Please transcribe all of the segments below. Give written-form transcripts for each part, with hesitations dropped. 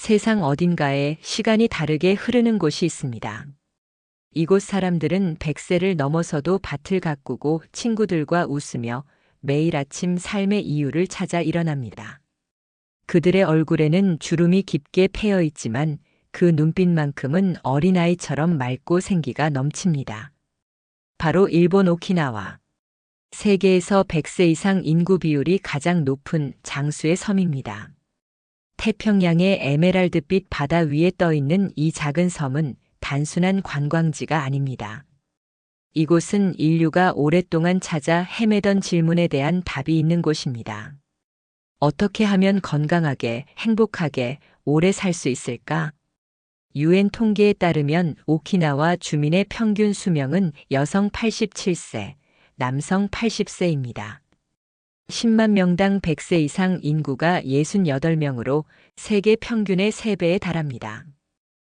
세상 어딘가에 시간이 다르게 흐르는 곳이 있습니다. 이곳 사람들은 100세를 넘어서도 밭을 가꾸고 친구들과 웃으며 매일 아침 삶의 이유를 찾아 일어납니다. 그들의 얼굴에는 주름이 깊게 패여 있지만 그 눈빛만큼은 어린아이처럼 맑고 생기가 넘칩니다. 바로 일본 오키나와. 세계에서 100세 이상 인구 비율이 가장 높은 장수의 섬입니다. 태평양의 에메랄드빛 바다 위에 떠 있는 이 작은 섬은 단순한 관광지가 아닙니다. 이곳은 인류가 오랫동안 찾아 헤매던 질문에 대한 답이 있는 곳입니다. 어떻게 하면 건강하게, 행복하게, 오래 살 수 있을까? 유엔 통계에 따르면 오키나와 주민의 평균 수명은 여성 87세, 남성 80세입니다. 10만 명당 100세 이상 인구가 68명으로 세계 평균의 3배에 달합니다.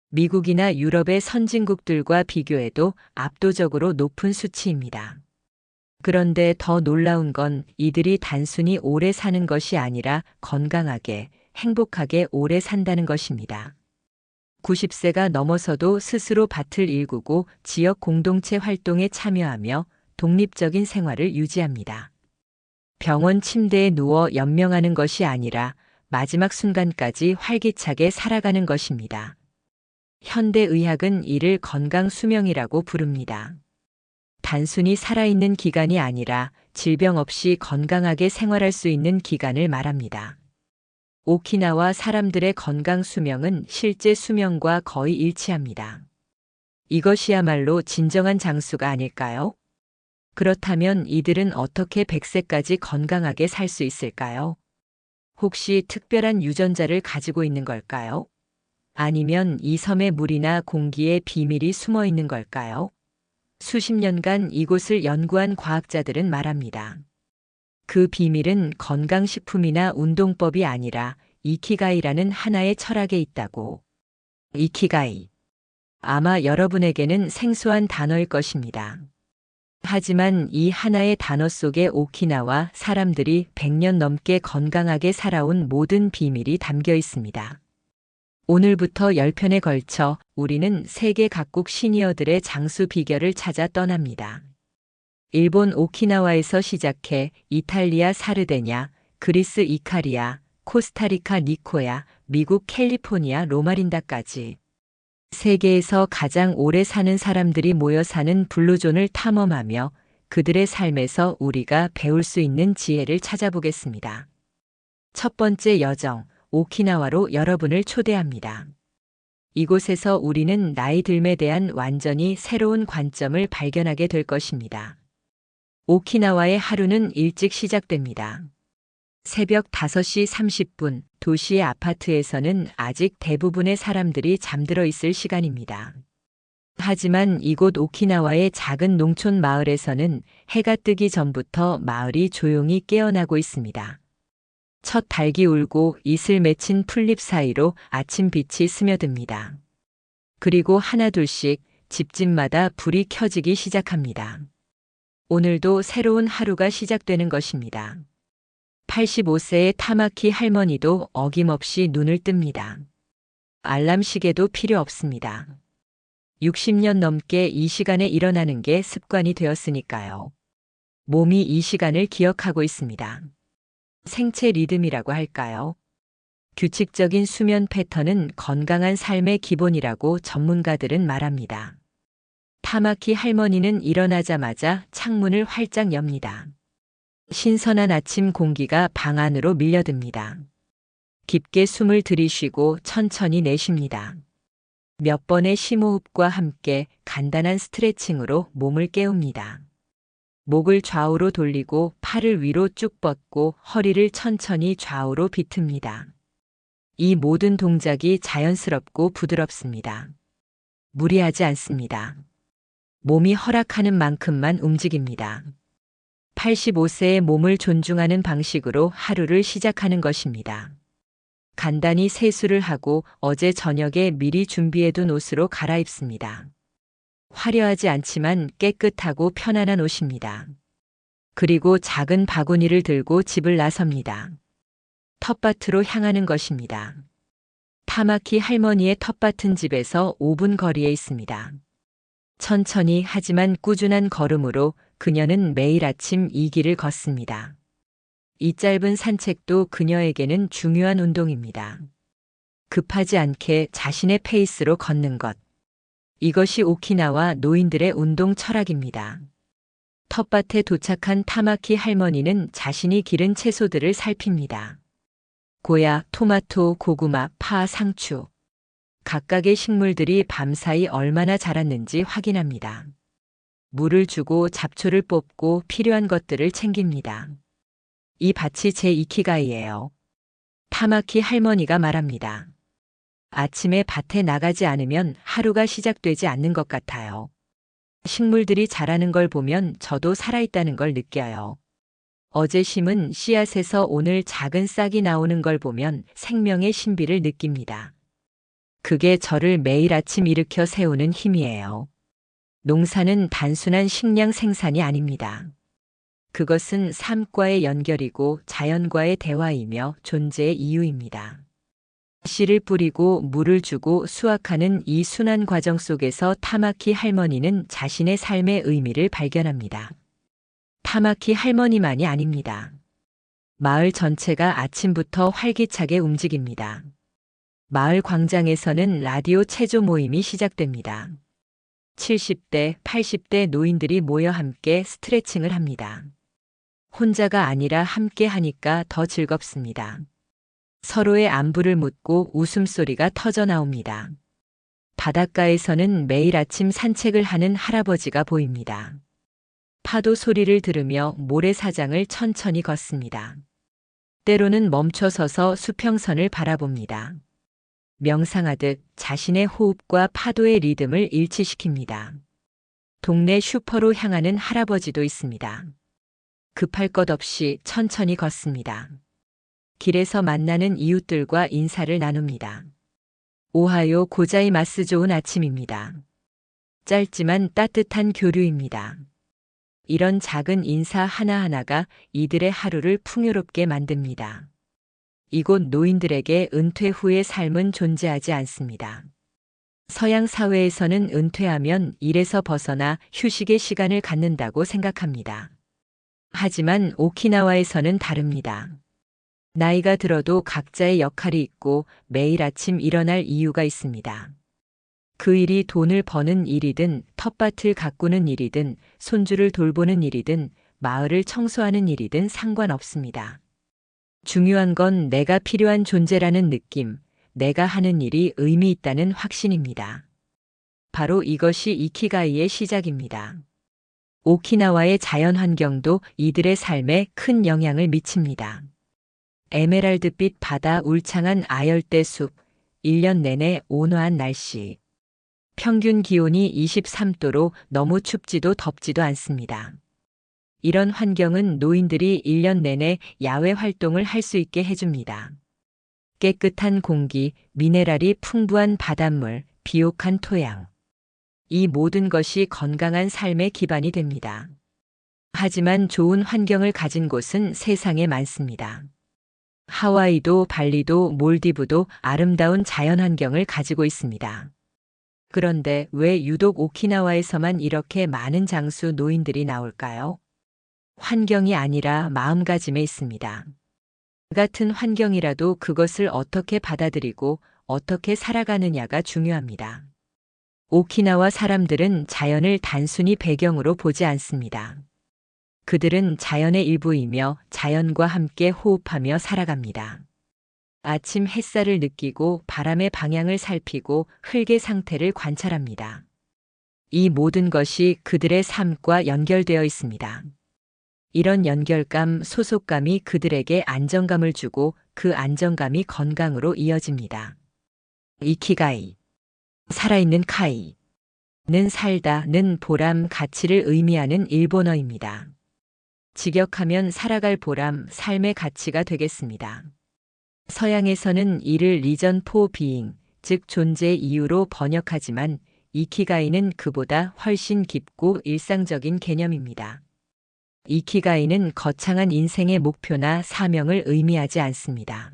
미국이나 유럽의 선진국들과 비교해도 압도적으로 높은 수치입니다. 그런데 더 놀라운 건 이들이 단순히 오래 사는 것이 아니라 건강하게, 행복하게 오래 산다는 것입니다. 90세가 넘어서도 스스로 밭을 일구고 지역 공동체 활동에 참여하며 독립적인 생활을 유지합니다. 병원 침대에 누워 연명하는 것이 아니라 마지막 순간까지 활기차게 살아가는 것입니다. 현대의학은 이를 건강 수명이라고 부릅니다. 단순히 살아있는 기간이 아니라 질병 없이 건강하게 생활할 수 있는 기간을 말합니다. 오키나와 사람들의 건강 수명은 실제 수명과 거의 일치합니다. 이것이야말로 진정한 장수가 아닐까요? 그렇다면 이들은 어떻게 100세까지 건강하게 살 수 있을까요? 혹시 특별한 유전자를 가지고 있는 걸까요? 아니면 이 섬의 물이나 공기에 비밀이 숨어 있는 걸까요? 수십 년간 이곳을 연구한 과학자들은 말합니다. 그 비밀은 건강식품이나 운동법이 아니라 이키가이라는 하나의 철학에 있다고. 이키가이. 아마 여러분에게는 생소한 단어일 것입니다. 하지만 이 하나의 단어 속에 오키나와 사람들이 100년 넘게 건강하게 살아온 모든 비밀이 담겨 있습니다. 오늘부터 10편에 걸쳐 우리는 세계 각국 시니어들의 장수 비결을 찾아 떠납니다. 일본 오키나와에서 시작해 이탈리아 사르데냐, 그리스 이카리아, 코스타리카 니코야, 미국 캘리포니아 로마린다까지 세계에서 가장 오래 사는 사람들이 모여 사는 블루존을 탐험하며 그들의 삶에서 우리가 배울 수 있는 지혜를 찾아보겠습니다. 첫 번째 여정, 오키나와로 여러분을 초대합니다. 이곳에서 우리는 나이 들음에 대한 완전히 새로운 관점을 발견하게 될 것입니다. 오키나와의 하루는 일찍 시작됩니다. 새벽 5시 30분, 도시의 아파트에서는 아직 대부분의 사람들이 잠들어 있을 시간입니다. 하지만 이곳 오키나와의 작은 농촌 마을에서는 해가 뜨기 전부터 마을이 조용히 깨어나고 있습니다. 첫 닭이 울고 이슬 맺힌 풀잎 사이로 아침 빛이 스며듭니다. 그리고 하나둘씩 집집마다 불이 켜지기 시작합니다. 오늘도 새로운 하루가 시작되는 것입니다. 85세의 타마키 할머니도 어김없이 눈을 뜹니다. 알람 시계도 필요 없습니다. 60년 넘게 이 시간에 일어나는 게 습관이 되었으니까요. 몸이 이 시간을 기억하고 있습니다. 생체 리듬이라고 할까요? 규칙적인 수면 패턴은 건강한 삶의 기본이라고 전문가들은 말합니다. 타마키 할머니는 일어나자마자 창문을 활짝 엽니다. 신선한 아침 공기가 방 안으로 밀려듭니다. 깊게 숨을 들이쉬고 천천히 내쉽니다. 몇 번의 심호흡과 함께 간단한 스트레칭으로 몸을 깨웁니다. 목을 좌우로 돌리고 팔을 위로 쭉 뻗고 허리를 천천히 좌우로 비틉니다. 이 모든 동작이 자연스럽고 부드럽습니다. 무리하지 않습니다. 몸이 허락하는 만큼만 움직입니다. 85세의 몸을 존중하는 방식으로 하루를 시작하는 것입니다. 간단히 세수를 하고 어제 저녁에 미리 준비해둔 옷으로 갈아입습니다. 화려하지 않지만 깨끗하고 편안한 옷입니다. 그리고 작은 바구니를 들고 집을 나섭니다. 텃밭으로 향하는 것입니다. 타마키 할머니의 텃밭은 집에서 5분 거리에 있습니다. 천천히 하지만 꾸준한 걸음으로 그녀는 매일 아침 이 길을 걷습니다. 이 짧은 산책도 그녀에게는 중요한 운동입니다. 급하지 않게 자신의 페이스로 걷는 것. 이것이 오키나와 노인들의 운동 철학입니다. 텃밭에 도착한 타마키 할머니는 자신이 기른 채소들을 살핍니다. 고야, 토마토, 고구마, 파, 상추. 각각의 식물들이 밤사이 얼마나 자랐는지 확인합니다. 물을 주고 잡초를 뽑고 필요한 것들을 챙깁니다. 이 밭이 제 이키가이예요. 타마키 할머니가 말합니다. 아침에 밭에 나가지 않으면 하루가 시작되지 않는 것 같아요. 식물들이 자라는 걸 보면 저도 살아있다는 걸 느껴요. 어제 심은 씨앗에서 오늘 작은 싹이 나오는 걸 보면 생명의 신비를 느낍니다. 그게 저를 매일 아침 일으켜 세우는 힘이에요. 농사는 단순한 식량 생산이 아닙니다. 그것은 삶과의 연결이고 자연과의 대화이며 존재의 이유입니다. 씨를 뿌리고 물을 주고 수확하는 이 순환 과정 속에서 타마키 할머니는 자신의 삶의 의미를 발견합니다. 타마키 할머니만이 아닙니다. 마을 전체가 아침부터 활기차게 움직입니다. 마을 광장에서는 라디오 체조 모임이 시작됩니다. 70대, 80대 노인들이 모여 함께 스트레칭을 합니다. 혼자가 아니라 함께 하니까 더 즐겁습니다. 서로의 안부를 묻고 웃음소리가 터져 나옵니다. 바닷가에서는 매일 아침 산책을 하는 할아버지가 보입니다. 파도 소리를 들으며 모래사장을 천천히 걷습니다. 때로는 멈춰서서 수평선을 바라봅니다. 명상하듯 자신의 호흡과 파도의 리듬을 일치시킵니다. 동네 슈퍼로 향하는 할아버지도 있습니다. 급할 것 없이 천천히 걷습니다. 길에서 만나는 이웃들과 인사를 나눕니다. 오하요 고자이마스 좋은 아침입니다. 짧지만 따뜻한 교류입니다. 이런 작은 인사 하나하나가 이들의 하루를 풍요롭게 만듭니다. 이곳 노인들에게 은퇴 후의 삶은 존재하지 않습니다. 서양 사회에서는 은퇴하면 일에서 벗어나 휴식의 시간을 갖는다고 생각합니다. 하지만 오키나와에서는 다릅니다. 나이가 들어도 각자의 역할이 있고 매일 아침 일어날 이유가 있습니다. 그 일이 돈을 버는 일이든 텃밭을 가꾸는 일이든 손주를 돌보는 일이든 마을을 청소하는 일이든 상관없습니다. 중요한 건 내가 필요한 존재라는 느낌, 내가 하는 일이 의미 있다는 확신입니다. 바로 이것이 이키가이의 시작입니다. 오키나와의 자연 환경도 이들의 삶에 큰 영향을 미칩니다. 에메랄드빛 바다, 울창한 아열대 숲, 1년 내내 온화한 날씨. 평균 기온이 23도로 너무 춥지도 덥지도 않습니다. 이런 환경은 노인들이 1년 내내 야외 활동을 할 수 있게 해줍니다. 깨끗한 공기, 미네랄이 풍부한 바닷물, 비옥한 토양. 이 모든 것이 건강한 삶의 기반이 됩니다. 하지만 좋은 환경을 가진 곳은 세상에 많습니다. 하와이도 발리도 몰디브도 아름다운 자연환경을 가지고 있습니다. 그런데 왜 유독 오키나와에서만 이렇게 많은 장수 노인들이 나올까요? 환경이 아니라 마음가짐에 있습니다. 같은 환경이라도 그것을 어떻게 받아들이고 어떻게 살아가느냐가 중요합니다. 오키나와 사람들은 자연을 단순히 배경으로 보지 않습니다. 그들은 자연의 일부이며 자연과 함께 호흡하며 살아갑니다. 아침 햇살을 느끼고 바람의 방향을 살피고 흙의 상태를 관찰합니다. 이 모든 것이 그들의 삶과 연결되어 있습니다. 이런 연결감, 소속감이 그들에게 안정감을 주고 그 안정감이 건강으로 이어집니다. 이키가이. 살아있는 카이. 는 살다는 보람, 가치를 의미하는 일본어입니다. 직역하면 살아갈 보람, 삶의 가치가 되겠습니다. 서양에서는 이를 리전 포 비잉, 즉 존재의 이유로 번역하지만 이키가이는 그보다 훨씬 깊고 일상적인 개념입니다. 이키가이는 거창한 인생의 목표나 사명을 의미하지 않습니다.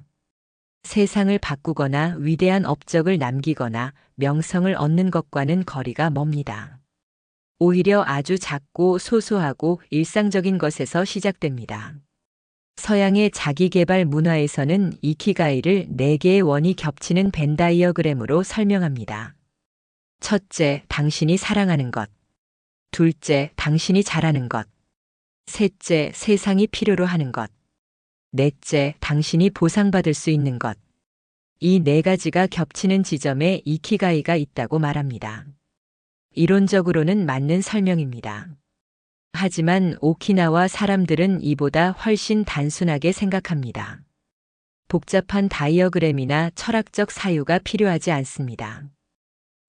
세상을 바꾸거나 위대한 업적을 남기거나 명성을 얻는 것과는 거리가 멉니다. 오히려 아주 작고 소소하고 일상적인 것에서 시작됩니다. 서양의 자기계발 문화에서는 이키가이를 4개의 원이 겹치는 벤 다이어그램으로 설명합니다. 첫째, 당신이 사랑하는 것. 둘째, 당신이 잘하는 것. 셋째, 세상이 필요로 하는 것. 넷째, 당신이 보상받을 수 있는 것. 이 4가지가 겹치는 지점에 이키가이가 있다고 말합니다. 이론적으로는 맞는 설명입니다. 하지만 오키나와 사람들은 이보다 훨씬 단순하게 생각합니다. 복잡한 다이어그램이나 철학적 사유가 필요하지 않습니다.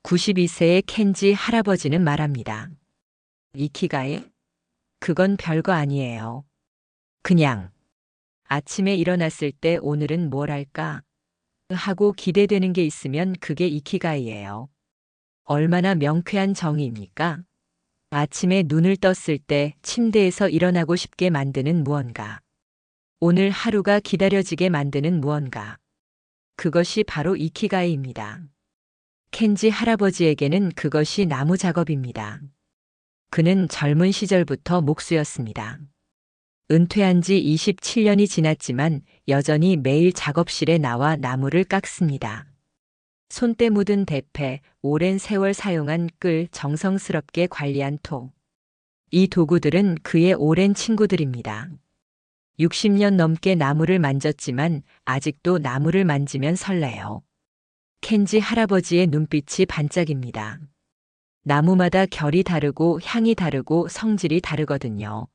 92세의 켄지 할아버지는 말합니다. 이키가이? 그건 별거 아니에요. 그냥 아침에 일어났을 때 오늘은 뭘 할까? 하고 기대되는 게 있으면 그게 이키가이예요. 얼마나 명쾌한 정의입니까? 아침에 눈을 떴을 때 침대에서 일어나고 싶게 만드는 무언가. 오늘 하루가 기다려지게 만드는 무언가. 그것이 바로 이키가이입니다. 켄지 할아버지에게는 그것이 나무 작업입니다. 그는 젊은 시절부터 목수였습니다. 은퇴한 지 27년이 지났지만 여전히 매일 작업실에 나와 나무를 깎습니다. 손때 묻은 대패, 오랜 세월 사용한 끌, 정성스럽게 관리한 토. 이 도구들은 그의 오랜 친구들입니다. 60년 넘게 나무를 만졌지만 아직도 나무를 만지면 설레요. 켄지 할아버지의 눈빛이 반짝입니다. 나무마다 결이 다르고 향이 다르고 성질이 다르거든요.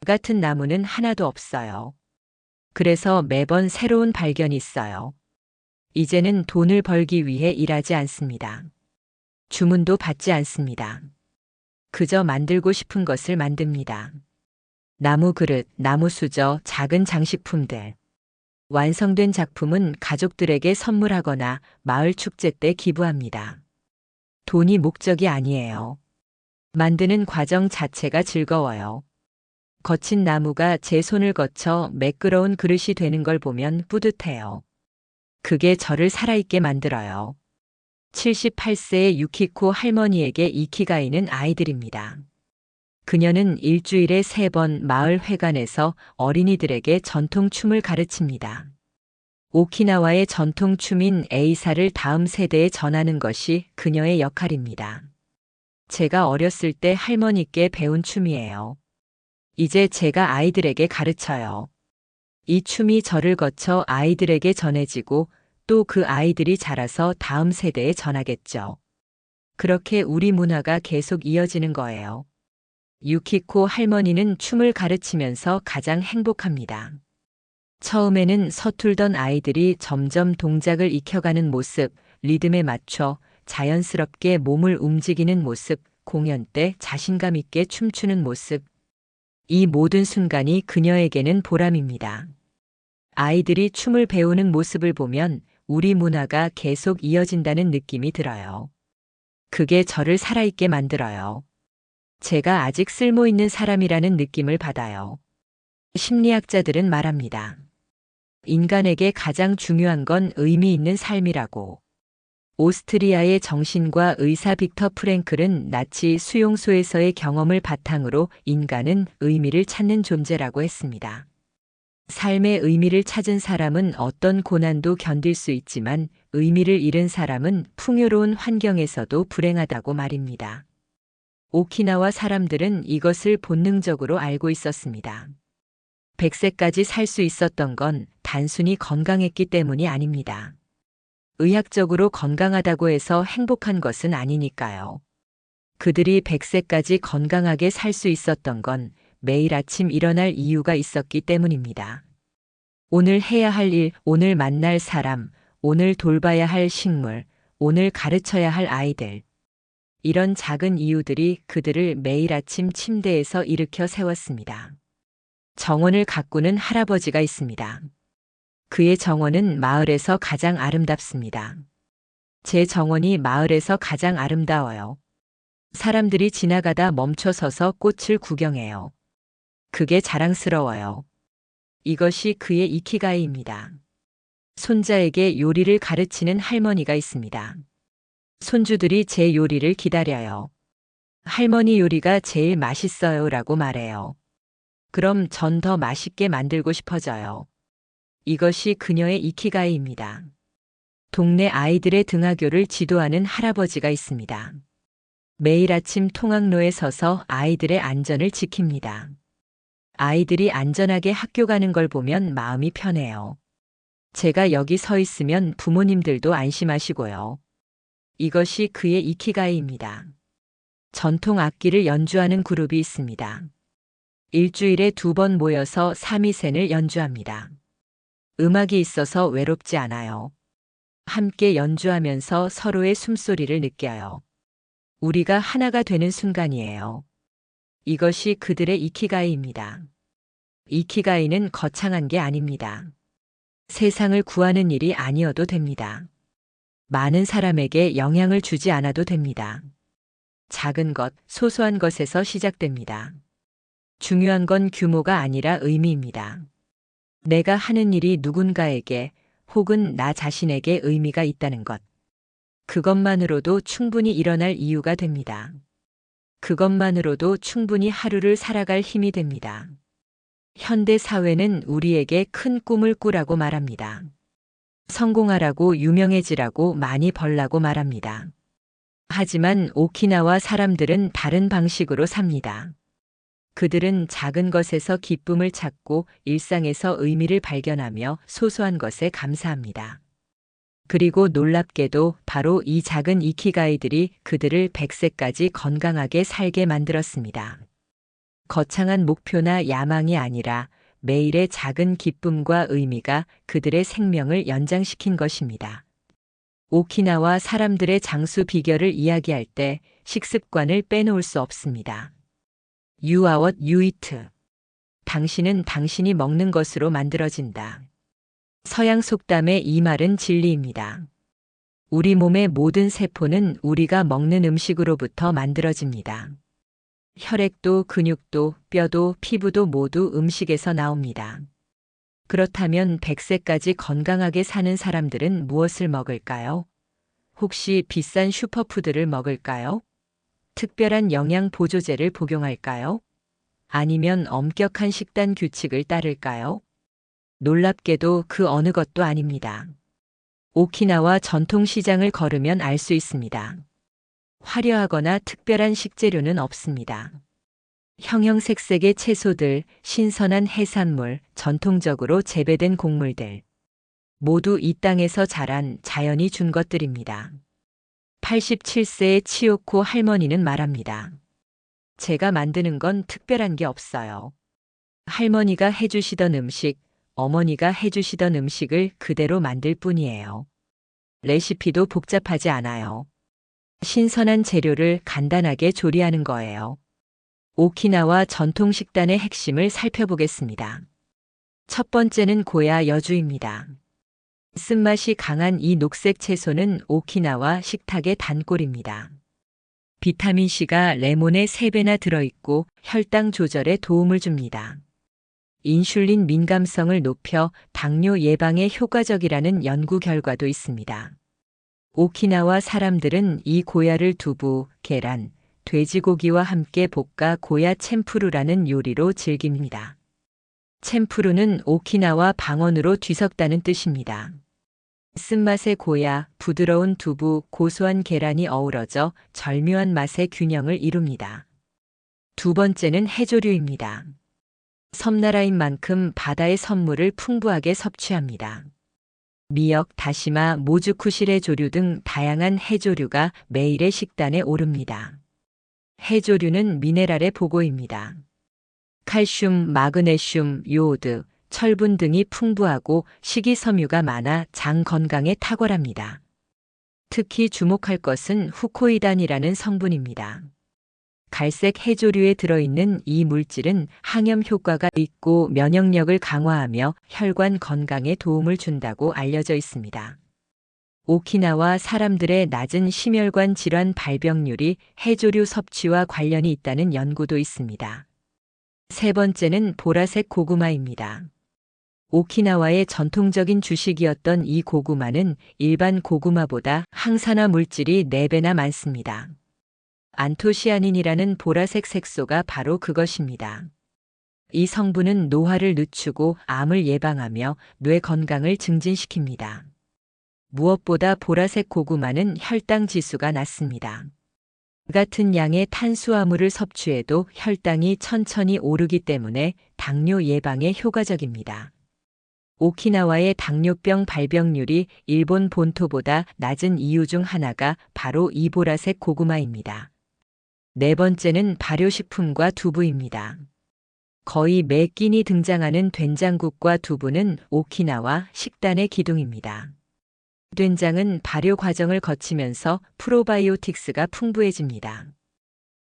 같은 나무는 하나도 없어요. 그래서 매번 새로운 발견이 있어요. 이제는 돈을 벌기 위해 일하지 않습니다. 주문도 받지 않습니다. 그저 만들고 싶은 것을 만듭니다. 나무 그릇, 나무 수저, 작은 장식품들. 완성된 작품은 가족들에게 선물하거나 마을 축제 때 기부합니다. 돈이 목적이 아니에요. 만드는 과정 자체가 즐거워요. 거친 나무가 제 손을 거쳐 매끄러운 그릇이 되는 걸 보면 뿌듯해요. 그게 저를 살아있게 만들어요. 78세의 유키코 할머니에게 이키가이는 아이들입니다. 그녀는 일주일에 3번 마을 회관에서 어린이들에게 전통춤을 가르칩니다. 오키나와의 전통춤인 에이사를 다음 세대에 전하는 것이 그녀의 역할입니다. 제가 어렸을 때 할머니께 배운 춤이에요. 이제 제가 아이들에게 가르쳐요. 이 춤이 저를 거쳐 아이들에게 전해지고 또 그 아이들이 자라서 다음 세대에 전하겠죠. 그렇게 우리 문화가 계속 이어지는 거예요. 유키코 할머니는 춤을 가르치면서 가장 행복합니다. 처음에는 서툴던 아이들이 점점 동작을 익혀가는 모습, 리듬에 맞춰 자연스럽게 몸을 움직이는 모습, 공연 때 자신감 있게 춤추는 모습. 이 모든 순간이 그녀에게는 보람입니다. 아이들이 춤을 배우는 모습을 보면 우리 문화가 계속 이어진다는 느낌이 들어요. 그게 저를 살아있게 만들어요. 제가 아직 쓸모있는 사람이라는 느낌을 받아요. 심리학자들은 말합니다. 인간에게 가장 중요한 건 의미 있는 삶이라고. 오스트리아의 정신과 의사 빅터 프랭클은 나치 수용소에서의 경험을 바탕으로 인간은 의미를 찾는 존재라고 했습니다. 삶의 의미를 찾은 사람은 어떤 고난도 견딜 수 있지만 의미를 잃은 사람은 풍요로운 환경에서도 불행하다고 말입니다. 오키나와 사람들은 이것을 본능적으로 알고 있었습니다. 100세까지 살 수 있었던 건 단순히 건강했기 때문이 아닙니다. 의학적으로 건강하다고 해서 행복한 것은 아니니까요. 그들이 100세까지 건강하게 살 수 있었던 건 매일 아침 일어날 이유가 있었기 때문입니다. 오늘 해야 할 일, 오늘 만날 사람, 오늘 돌봐야 할 식물, 오늘 가르쳐야 할 아이들. 이런 작은 이유들이 그들을 매일 아침 침대에서 일으켜 세웠습니다. 정원을 가꾸는 할아버지가 있습니다. 그의 정원은 마을에서 가장 아름답습니다. 제 정원이 마을에서 가장 아름다워요. 사람들이 지나가다 멈춰서서 꽃을 구경해요. 그게 자랑스러워요. 이것이 그의 이키가이입니다. 손자에게 요리를 가르치는 할머니가 있습니다. 손주들이 제 요리를 기다려요. 할머니 요리가 제일 맛있어요 라고 말해요. 그럼 전 더 맛있게 만들고 싶어져요. 이것이 그녀의 이키가이입니다. 동네 아이들의 등하교를 지도하는 할아버지가 있습니다. 매일 아침 통학로에 서서 아이들의 안전을 지킵니다. 아이들이 안전하게 학교 가는 걸 보면 마음이 편해요. 제가 여기 서 있으면 부모님들도 안심하시고요. 이것이 그의 이키가이입니다. 전통 악기를 연주하는 그룹이 있습니다. 일주일에 2번 모여서 삼위센을 연주합니다. 음악이 있어서 외롭지 않아요. 함께 연주하면서 서로의 숨소리를 느껴요. 우리가 하나가 되는 순간이에요. 이것이 그들의 이키가이입니다. 이키가이는 거창한 게 아닙니다. 세상을 구하는 일이 아니어도 됩니다. 많은 사람에게 영향을 주지 않아도 됩니다. 작은 것, 소소한 것에서 시작됩니다. 중요한 건 규모가 아니라 의미입니다. 내가 하는 일이 누군가에게 혹은 나 자신에게 의미가 있다는 것. 그것만으로도 충분히 일어날 이유가 됩니다. 그것만으로도 충분히 하루를 살아갈 힘이 됩니다. 현대 사회는 우리에게 큰 꿈을 꾸라고 말합니다. 성공하라고 유명해지라고 많이 벌라고 말합니다. 하지만 오키나와 사람들은 다른 방식으로 삽니다. 그들은 작은 것에서 기쁨을 찾고 일상에서 의미를 발견하며 소소한 것에 감사합니다. 그리고 놀랍게도 바로 이 작은 이키가이들이 그들을 100세까지 건강하게 살게 만들었습니다. 거창한 목표나 야망이 아니라 매일의 작은 기쁨과 의미가 그들의 생명을 연장시킨 것입니다. 오키나와 사람들의 장수 비결을 이야기할 때 식습관을 빼놓을 수 없습니다. You are what you eat. 당신은 당신이 먹는 것으로 만들어진다. 서양 속담의 이 말은 진리입니다. 우리 몸의 모든 세포는 우리가 먹는 음식으로부터 만들어집니다. 혈액도 근육도 뼈도 피부도 모두 음식에서 나옵니다. 그렇다면 100세까지 건강하게 사는 사람들은 무엇을 먹을까요? 혹시 비싼 슈퍼푸드를 먹을까요? 특별한 영양 보조제를 복용할까요? 아니면 엄격한 식단 규칙을 따를까요? 놀랍게도 그 어느 것도 아닙니다. 오키나와 전통시장을 걸으면 알 수 있습니다. 화려하거나 특별한 식재료는 없습니다. 형형색색의 채소들, 신선한 해산물, 전통적으로 재배된 곡물들. 모두 이 땅에서 자란 자연이 준 것들입니다. 87세의 치요코 할머니는 말합니다. 제가 만드는 건 특별한 게 없어요. 할머니가 해주시던 음식, 어머니가 해주시던 음식을 그대로 만들 뿐이에요. 레시피도 복잡하지 않아요. 신선한 재료를 간단하게 조리하는 거예요. 오키나와 전통 식단의 핵심을 살펴보겠습니다. 첫 번째는 고야 여주입니다. 쓴맛이 강한 이 녹색 채소는 오키나와 식탁의 단골입니다. 비타민C가 레몬의 3배나 들어있고 혈당 조절에 도움을 줍니다. 인슐린 민감성을 높여 당뇨 예방에 효과적이라는 연구 결과도 있습니다. 오키나와 사람들은 이 고야를 두부, 계란, 돼지고기와 함께 볶아 고야 챈푸루라는 요리로 즐깁니다. 챈푸루는 오키나와 방언으로 뒤섞다는 뜻입니다. 쓴맛의 고야, 부드러운 두부, 고소한 계란이 어우러져 절묘한 맛의 균형을 이룹니다. 두 번째는 해조류입니다. 섬나라인 만큼 바다의 선물을 풍부하게 섭취합니다. 미역, 다시마, 모즈쿠시레 조류 등 다양한 해조류가 매일의 식단에 오릅니다. 해조류는 미네랄의 보고입니다. 칼슘, 마그네슘, 요오드, 철분 등이 풍부하고 식이섬유가 많아 장 건강에 탁월합니다. 특히 주목할 것은 후코이단이라는 성분입니다. 갈색 해조류에 들어있는 이 물질은 항염 효과가 있고 면역력을 강화하며 혈관 건강에 도움을 준다고 알려져 있습니다. 오키나와 사람들의 낮은 심혈관 질환 발병률이 해조류 섭취와 관련이 있다는 연구도 있습니다. 세 번째는 보라색 고구마입니다. 오키나와의 전통적인 주식이었던 이 고구마는 일반 고구마보다 항산화 물질이 4배나 많습니다. 안토시아닌이라는 보라색 색소가 바로 그것입니다. 이 성분은 노화를 늦추고 암을 예방하며 뇌 건강을 증진시킵니다. 무엇보다 보라색 고구마는 혈당 지수가 낮습니다. 같은 양의 탄수화물을 섭취해도 혈당이 천천히 오르기 때문에 당뇨 예방에 효과적입니다. 오키나와의 당뇨병 발병률이 일본 본토보다 낮은 이유 중 하나가 바로 이 보라색 고구마입니다. 네 번째는 발효식품과 두부입니다. 거의 매 끼니 등장하는 된장국과 두부는 오키나와 식단의 기둥입니다. 된장은 발효 과정을 거치면서 프로바이오틱스가 풍부해집니다.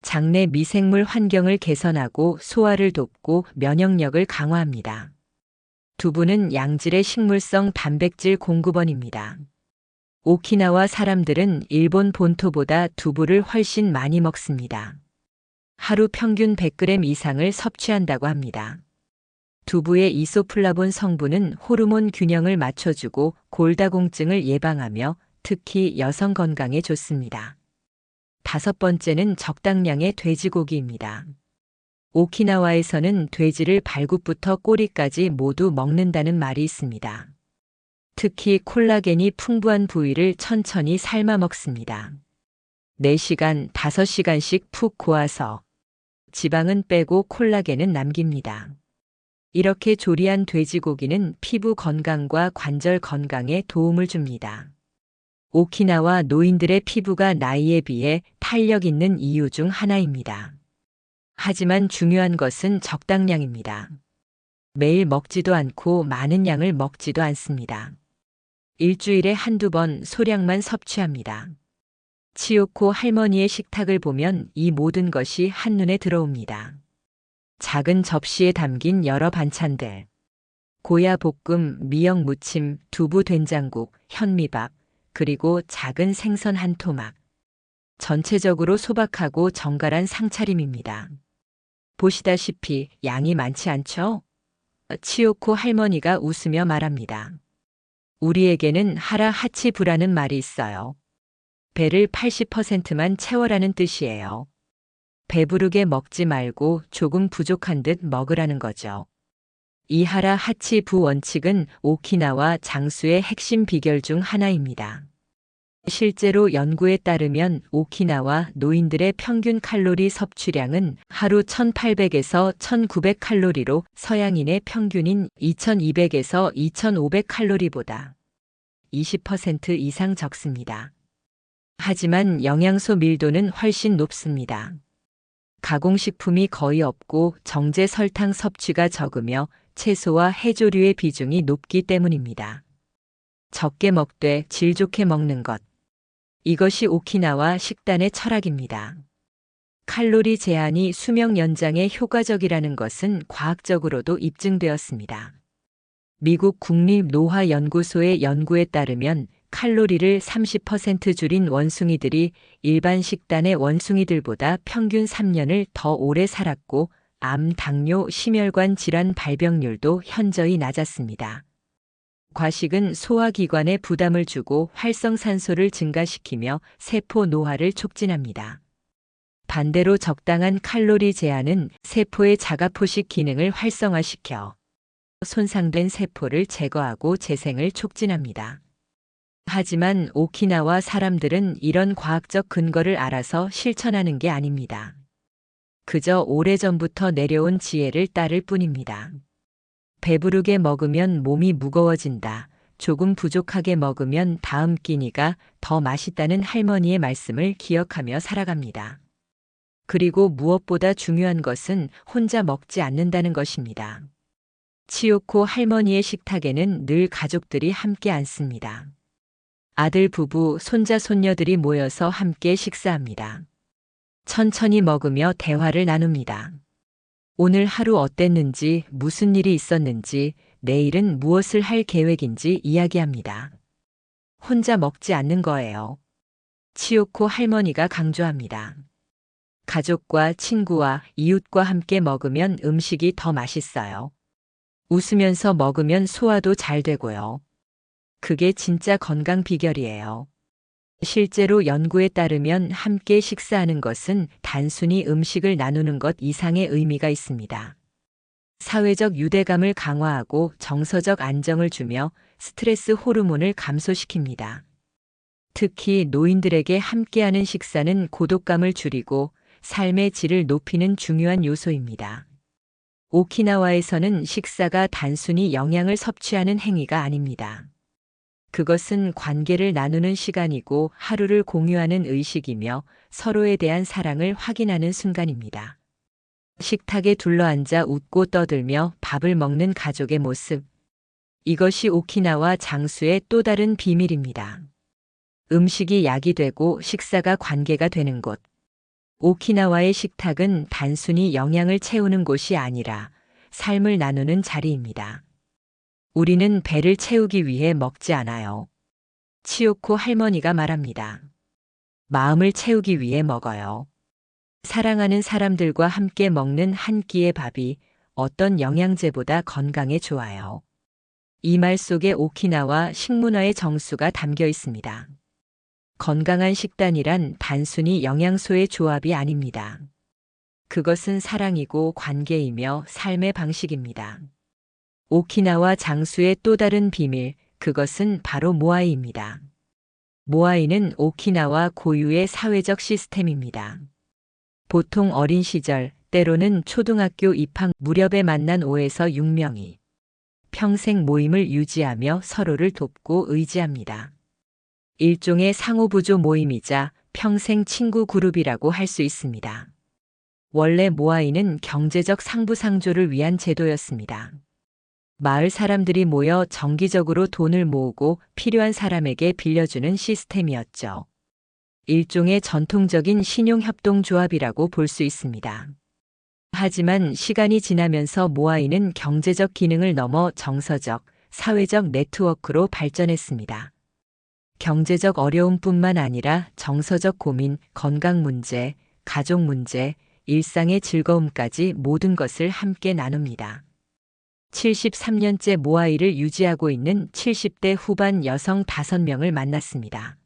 장내 미생물 환경을 개선하고 소화를 돕고 면역력을 강화합니다. 두부는 양질의 식물성 단백질 공급원입니다. 오키나와 사람들은 일본 본토보다 두부를 훨씬 많이 먹습니다. 하루 평균 100g 이상을 섭취한다고 합니다. 두부의 이소플라본 성분은 호르몬 균형을 맞춰주고 골다공증을 예방하며 특히 여성 건강에 좋습니다. 다섯 번째는 적당량의 돼지고기입니다. 오키나와에서는 돼지를 발굽부터 꼬리까지 모두 먹는다는 말이 있습니다. 특히 콜라겐이 풍부한 부위를 천천히 삶아 먹습니다. 4시간, 5시간씩 푹 고아서 지방은 빼고 콜라겐은 남깁니다. 이렇게 조리한 돼지고기는 피부 건강과 관절 건강에 도움을 줍니다. 오키나와 노인들의 피부가 나이에 비해 탄력 있는 이유 중 하나입니다. 하지만 중요한 것은 적당량입니다. 매일 먹지도 않고 많은 양을 먹지도 않습니다. 일주일에 한두 번 소량만 섭취합니다. 치요코 할머니의 식탁을 보면 이 모든 것이 한눈에 들어옵니다. 작은 접시에 담긴 여러 반찬들. 고야 볶음, 미역 무침, 두부 된장국, 현미밥, 그리고 작은 생선 한 토막. 전체적으로 소박하고 정갈한 상차림입니다. 보시다시피 양이 많지 않죠? 치요코 할머니가 웃으며 말합니다. 우리에게는 하라 하치 부라는 말이 있어요. 배를 80%만 채워라는 뜻이에요. 배부르게 먹지 말고 조금 부족한 듯 먹으라는 거죠. 이 하라 하치 부 원칙은 오키나와 장수의 핵심 비결 중 하나입니다. 실제로 연구에 따르면 오키나와 노인들의 평균 칼로리 섭취량은 하루 1800에서 1900 칼로리로 서양인의 평균인 2200에서 2500 칼로리보다 20% 이상 적습니다. 하지만 영양소 밀도는 훨씬 높습니다. 가공식품이 거의 없고 정제 설탕 섭취가 적으며 채소와 해조류의 비중이 높기 때문입니다. 적게 먹되 질 좋게 먹는 것. 이것이 오키나와 식단의 철학입니다. 칼로리 제한이 수명 연장에 효과적이라는 것은 과학적으로도 입증되었습니다. 미국 국립노화연구소의 연구에 따르면 칼로리를 30% 줄인 원숭이들이 일반 식단의 원숭이들보다 평균 3년을 더 오래 살았고 암, 당뇨, 심혈관 질환 발병률도 현저히 낮았습니다. 과식은 소화기관에 부담을 주고 활성산소를 증가시키며 세포 노화를 촉진합니다. 반대로 적당한 칼로리 제한은 세포의 자가포식 기능을 활성화시켜 손상된 세포를 제거하고 재생을 촉진합니다. 하지만 오키나와 사람들은 이런 과학적 근거를 알아서 실천하는 게 아닙니다. 그저 오래전부터 내려온 지혜를 따를 뿐입니다. 배부르게 먹으면 몸이 무거워진다. 조금 부족하게 먹으면 다음 끼니가 더 맛있다는 할머니의 말씀을 기억하며 살아갑니다. 그리고 무엇보다 중요한 것은 혼자 먹지 않는다는 것입니다. 치요코 할머니의 식탁에는 늘 가족들이 함께 앉습니다. 아들 부부, 손자, 손녀들이 모여서 함께 식사합니다. 천천히 먹으며 대화를 나눕니다. 오늘 하루 어땠는지, 무슨 일이 있었는지, 내일은 무엇을 할 계획인지 이야기합니다. 혼자 먹지 않는 거예요. 치요코 할머니가 강조합니다. 가족과 친구와 이웃과 함께 먹으면 음식이 더 맛있어요. 웃으면서 먹으면 소화도 잘 되고요. 그게 진짜 건강 비결이에요. 실제로 연구에 따르면 함께 식사하는 것은 단순히 음식을 나누는 것 이상의 의미가 있습니다. 사회적 유대감을 강화하고 정서적 안정을 주며 스트레스 호르몬을 감소시킵니다. 특히 노인들에게 함께하는 식사는 고독감을 줄이고 삶의 질을 높이는 중요한 요소입니다. 오키나와에서는 식사가 단순히 영양을 섭취하는 행위가 아닙니다. 그것은 관계를 나누는 시간이고 하루를 공유하는 의식이며 서로에 대한 사랑을 확인하는 순간입니다. 식탁에 둘러앉아 웃고 떠들며 밥을 먹는 가족의 모습. 이것이 오키나와 장수의 또 다른 비밀입니다. 음식이 약이 되고 식사가 관계가 되는 곳. 오키나와의 식탁은 단순히 영양을 채우는 곳이 아니라 삶을 나누는 자리입니다. 우리는 배를 채우기 위해 먹지 않아요. 치요코 할머니가 말합니다. 마음을 채우기 위해 먹어요. 사랑하는 사람들과 함께 먹는 한 끼의 밥이 어떤 영양제보다 건강에 좋아요. 이 말 속에 오키나와 식문화의 정수가 담겨 있습니다. 건강한 식단이란 단순히 영양소의 조합이 아닙니다. 그것은 사랑이고 관계이며 삶의 방식입니다. 오키나와 장수의 또 다른 비밀, 그것은 바로 모아이입니다. 모아이는 오키나와 고유의 사회적 시스템입니다. 보통 어린 시절, 때로는 초등학교 입학 무렵에 만난 5에서 6명이 평생 모임을 유지하며 서로를 돕고 의지합니다. 일종의 상호부조 모임이자 평생 친구 그룹이라고 할 수 있습니다. 원래 모아이는 경제적 상부상조를 위한 제도였습니다. 마을 사람들이 모여 정기적으로 돈을 모으고 필요한 사람에게 빌려주는 시스템이었죠. 일종의 전통적인 신용협동조합이라고 볼 수 있습니다. 하지만 시간이 지나면서 모아이는 경제적 기능을 넘어 정서적, 사회적 네트워크로 발전했습니다. 경제적 어려움뿐만 아니라 정서적 고민, 건강 문제, 가족 문제, 일상의 즐거움까지 모든 것을 함께 나눕니다. 73년째 모아이를 유지하고 있는 70대 후반 여성 5명을 만났습니다.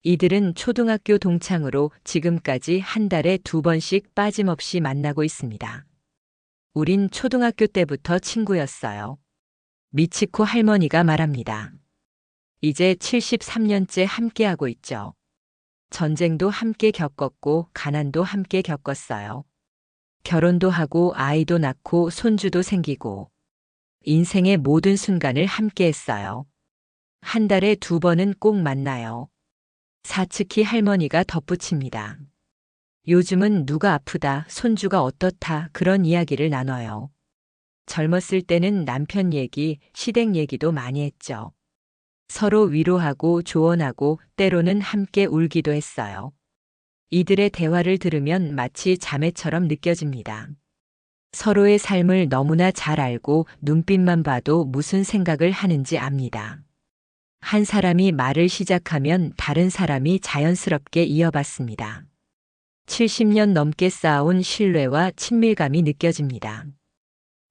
이들은 초등학교 동창으로 지금까지 한 달에 2번씩 빠짐없이 만나고 있습니다. 우린 초등학교 때부터 친구였어요. 미치코 할머니가 말합니다. 이제 73년째 함께하고 있죠. 전쟁도 함께 겪었고 가난도 함께 겪었어요. 결혼도 하고 아이도 낳고 손주도 생기고 인생의 모든 순간을 함께 했어요. 한 달에 2번은 꼭 만나요. 사츠키 할머니가 덧붙입니다. 요즘은 누가 아프다, 손주가 어떻다 그런 이야기를 나눠요. 젊었을 때는 남편 얘기, 시댁 얘기도 많이 했죠. 서로 위로하고 조언하고 때로는 함께 울기도 했어요. 이들의 대화를 들으면 마치 자매처럼 느껴집니다. 서로의 삶을 너무나 잘 알고 눈빛만 봐도 무슨 생각을 하는지 압니다. 한 사람이 말을 시작하면 다른 사람이 자연스럽게 이어받습니다. 70년 넘게 쌓아온 신뢰와 친밀감이 느껴집니다.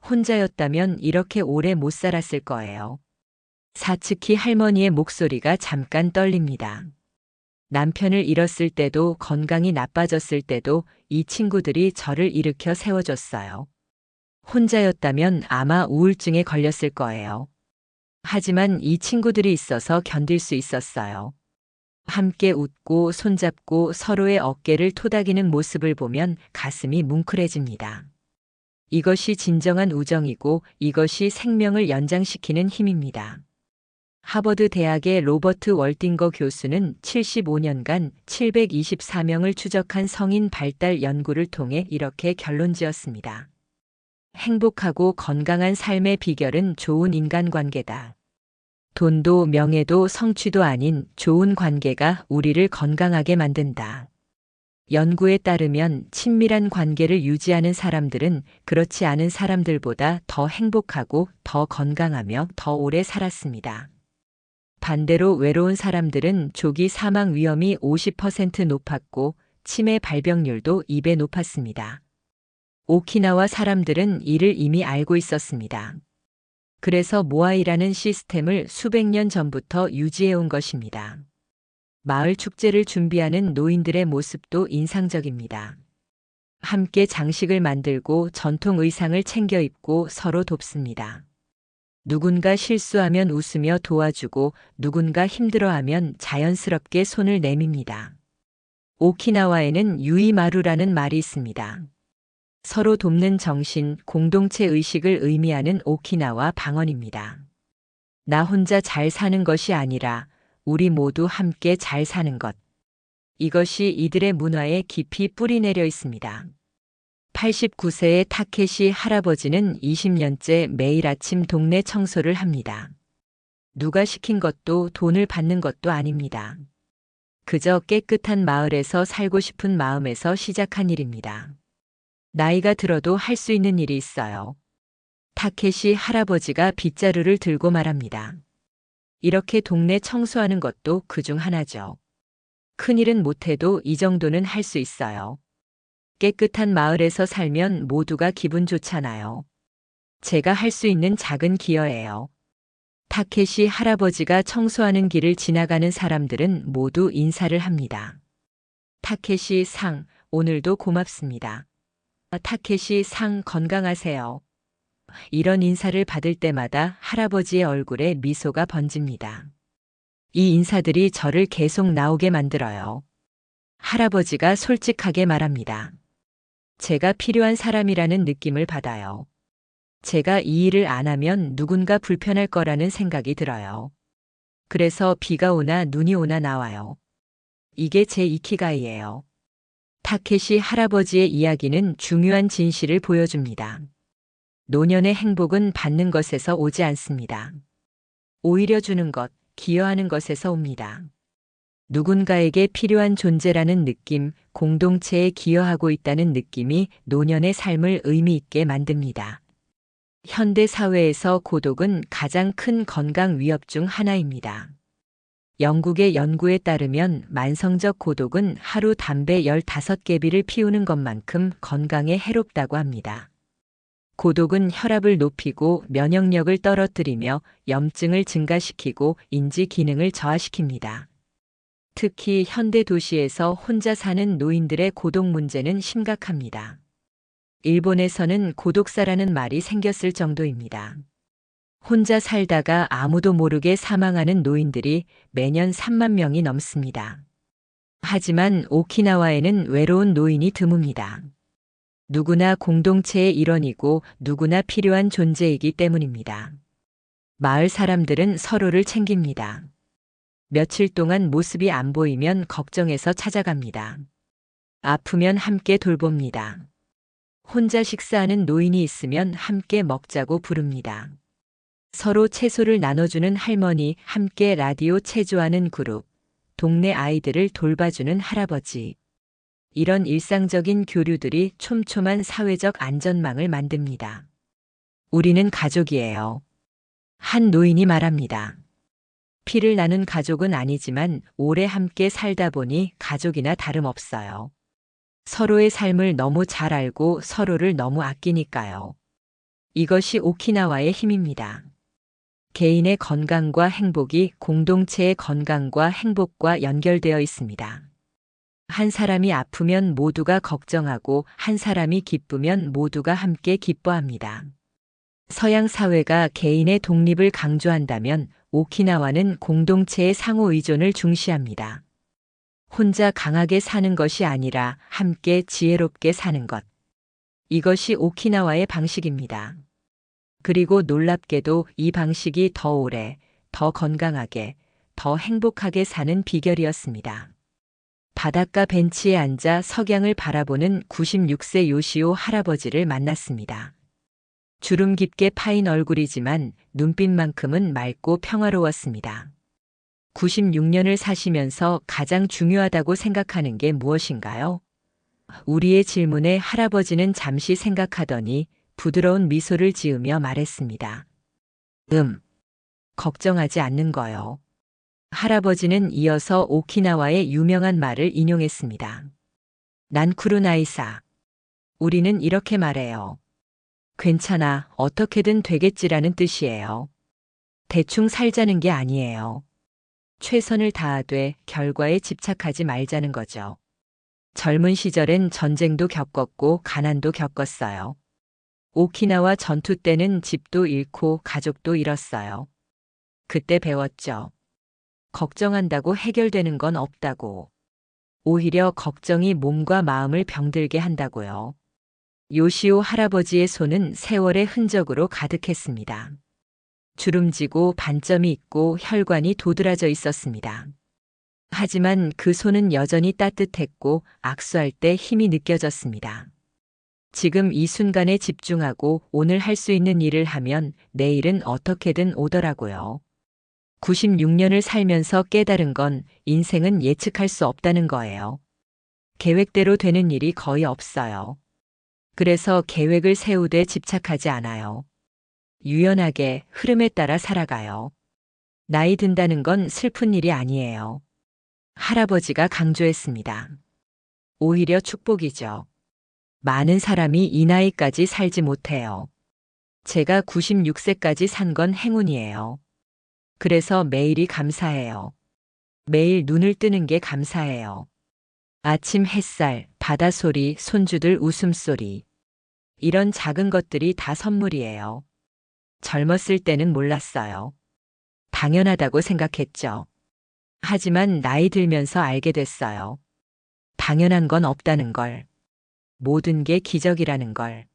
혼자였다면 이렇게 오래 못 살았을 거예요. 사츠키 할머니의 목소리가 잠깐 떨립니다. 남편을 잃었을 때도 건강이 나빠졌을 때도 이 친구들이 저를 일으켜 세워줬어요. 혼자였다면 아마 우울증에 걸렸을 거예요. 하지만 이 친구들이 있어서 견딜 수 있었어요. 함께 웃고 손잡고 서로의 어깨를 토닥이는 모습을 보면 가슴이 뭉클해집니다. 이것이 진정한 우정이고 이것이 생명을 연장시키는 힘입니다. 하버드 대학의 로버트 월딩거 교수는 75년간 724명을 추적한 성인 발달 연구를 통해 이렇게 결론지었습니다. 행복하고 건강한 삶의 비결은 좋은 인간관계다. 돈도 명예도 성취도 아닌 좋은 관계가 우리를 건강하게 만든다. 연구에 따르면 친밀한 관계를 유지하는 사람들은 그렇지 않은 사람들보다 더 행복하고 더 건강하며 더 오래 살았습니다. 반대로 외로운 사람들은 조기 사망 위험이 50% 높았고 치매 발병률도 2배 높았습니다. 오키나와 사람들은 이를 이미 알고 있었습니다. 그래서 모아이라는 시스템을 수백 년 전부터 유지해온 것입니다. 마을 축제를 준비하는 노인들의 모습도 인상적입니다. 함께 장식을 만들고 전통 의상을 챙겨 입고 서로 돕습니다. 누군가 실수하면 웃으며 도와주고 누군가 힘들어하면 자연스럽게 손을 내밉니다. 오키나와에는 유이마루라는 말이 있습니다. 서로 돕는 정신, 공동체 의식을 의미하는 오키나와 방언입니다. 나 혼자 잘 사는 것이 아니라 우리 모두 함께 잘 사는 것. 이것이 이들의 문화에 깊이 뿌리내려 있습니다. 89세의 타케시 할아버지는 20년째 매일 아침 동네 청소를 합니다. 누가 시킨 것도 돈을 받는 것도 아닙니다. 그저 깨끗한 마을에서 살고 싶은 마음에서 시작한 일입니다. 나이가 들어도 할 수 있는 일이 있어요. 타케시 할아버지가 빗자루를 들고 말합니다. 이렇게 동네 청소하는 것도 그중 하나죠. 큰일은 못해도 이 정도는 할 수 있어요. 깨끗한 마을에서 살면 모두가 기분 좋잖아요. 제가 할 수 있는 작은 기여예요. 타케시 할아버지가 청소하는 길을 지나가는 사람들은 모두 인사를 합니다. 타케시 상, 오늘도 고맙습니다. 타케시 상, 건강하세요. 이런 인사를 받을 때마다 할아버지의 얼굴에 미소가 번집니다. 이 인사들이 저를 계속 나오게 만들어요. 할아버지가 솔직하게 말합니다. 제가 필요한 사람이라는 느낌을 받아요. 제가 이 일을 안 하면 누군가 불편할 거라는 생각이 들어요. 그래서 비가 오나 눈이 오나 나와요. 이게 제 이키가이예요. 타케시 할아버지의 이야기는 중요한 진실을 보여줍니다. 노년의 행복은 받는 것에서 오지 않습니다. 오히려 주는 것, 기여하는 것에서 옵니다. 누군가에게 필요한 존재라는 느낌, 공동체에 기여하고 있다는 느낌이 노년의 삶을 의미 있게 만듭니다. 현대 사회에서 고독은 가장 큰 건강 위협 중 하나입니다. 영국의 연구에 따르면 만성적 고독은 하루 담배 15개비를 피우는 것만큼 건강에 해롭다고 합니다. 고독은 혈압을 높이고 면역력을 떨어뜨리며 염증을 증가시키고 인지 기능을 저하시킵니다. 특히 현대 도시에서 혼자 사는 노인들의 고독 문제는 심각합니다. 일본에서는 고독사라는 말이 생겼을 정도입니다. 혼자 살다가 아무도 모르게 사망하는 노인들이 매년 3만 명이 넘습니다. 하지만 오키나와에는 외로운 노인이 드뭅니다. 누구나 공동체의 일원이고 누구나 필요한 존재이기 때문입니다. 마을 사람들은 서로를 챙깁니다. 며칠 동안 모습이 안 보이면 걱정해서 찾아갑니다. 아프면 함께 돌봅니다. 혼자 식사하는 노인이 있으면 함께 먹자고 부릅니다. 서로 채소를 나눠주는 할머니, 함께 라디오 체조하는 그룹, 동네 아이들을 돌봐주는 할아버지. 이런 일상적인 교류들이 촘촘한 사회적 안전망을 만듭니다. 우리는 가족이에요. 한 노인이 말합니다. 피를 나눈 가족은 아니지만 오래 함께 살다 보니 가족이나 다름없어요. 서로의 삶을 너무 잘 알고 서로를 너무 아끼니까요. 이것이 오키나와의 힘입니다. 개인의 건강과 행복이 공동체의 건강과 행복과 연결되어 있습니다. 한 사람이 아프면 모두가 걱정하고 한 사람이 기쁘면 모두가 함께 기뻐합니다. 서양 사회가 개인의 독립을 강조한다면 오키나와는 공동체의 상호 의존을 중시합니다. 혼자 강하게 사는 것이 아니라 함께 지혜롭게 사는 것. 이것이 오키나와의 방식입니다. 그리고 놀랍게도 이 방식이 더 오래, 더 건강하게, 더 행복하게 사는 비결이었습니다. 바닷가 벤치에 앉아 석양을 바라보는 96세 요시오 할아버지를 만났습니다. 주름 깊게 파인 얼굴이지만 눈빛만큼은 맑고 평화로웠습니다. 96년을 사시면서 가장 중요하다고 생각하는 게 무엇인가요? 우리의 질문에 할아버지는 잠시 생각하더니 부드러운 미소를 지으며 말했습니다. 걱정하지 않는 거요. 할아버지는 이어서 오키나와의 유명한 말을 인용했습니다. 난 쿠루나이사. 우리는 이렇게 말해요. 괜찮아, 어떻게든 되겠지라는 뜻이에요. 대충 살자는 게 아니에요. 최선을 다하되 결과에 집착하지 말자는 거죠. 젊은 시절엔 전쟁도 겪었고 가난도 겪었어요. 오키나와 전투 때는 집도 잃고 가족도 잃었어요. 그때 배웠죠. 걱정한다고 해결되는 건 없다고. 오히려 걱정이 몸과 마음을 병들게 한다고요. 요시오 할아버지의 손은 세월의 흔적으로 가득했습니다. 주름지고 반점이 있고 혈관이 도드라져 있었습니다. 하지만 그 손은 여전히 따뜻했고 악수할 때 힘이 느껴졌습니다. 지금 이 순간에 집중하고 오늘 할 수 있는 일을 하면 내일은 어떻게든 오더라고요. 96년을 살면서 깨달은 건 인생은 예측할 수 없다는 거예요. 계획대로 되는 일이 거의 없어요. 그래서 계획을 세우되 집착하지 않아요. 유연하게 흐름에 따라 살아가요. 나이 든다는 건 슬픈 일이 아니에요. 할아버지가 강조했습니다. 오히려 축복이죠. 많은 사람이 이 나이까지 살지 못해요. 제가 96세까지 산 건 행운이에요. 그래서 매일이 감사해요. 매일 눈을 뜨는 게 감사해요. 아침 햇살, 바다소리, 손주들 웃음소리. 이런 작은 것들이 다 선물이에요. 젊었을 때는 몰랐어요. 당연하다고 생각했죠. 하지만 나이 들면서 알게 됐어요. 당연한 건 없다는 걸. 모든 게 기적이라는 걸.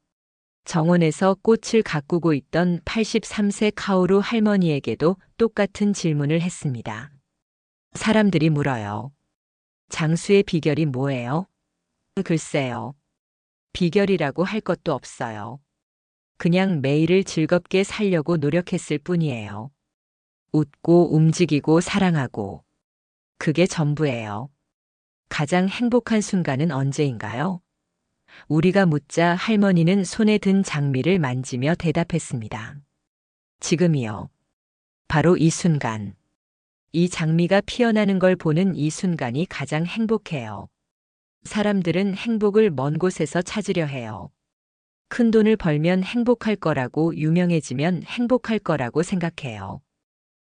정원에서 꽃을 가꾸고 있던 83세 카오루 할머니에게도 똑같은 질문을 했습니다. 사람들이 물어요. 장수의 비결이 뭐예요? 글쎄요. 비결이라고 할 것도 없어요. 그냥 매일을 즐겁게 살려고 노력했을 뿐이에요. 웃고 움직이고 사랑하고. 그게 전부예요. 가장 행복한 순간은 언제인가요? 우리가 묻자 할머니는 손에 든 장미를 만지며 대답했습니다. 지금이요. 바로 이 순간. 이 장미가 피어나는 걸 보는 이 순간이 가장 행복해요. 사람들은 행복을 먼 곳에서 찾으려 해요. 큰 돈을 벌면 행복할 거라고 유명해지면 행복할 거라고 생각해요.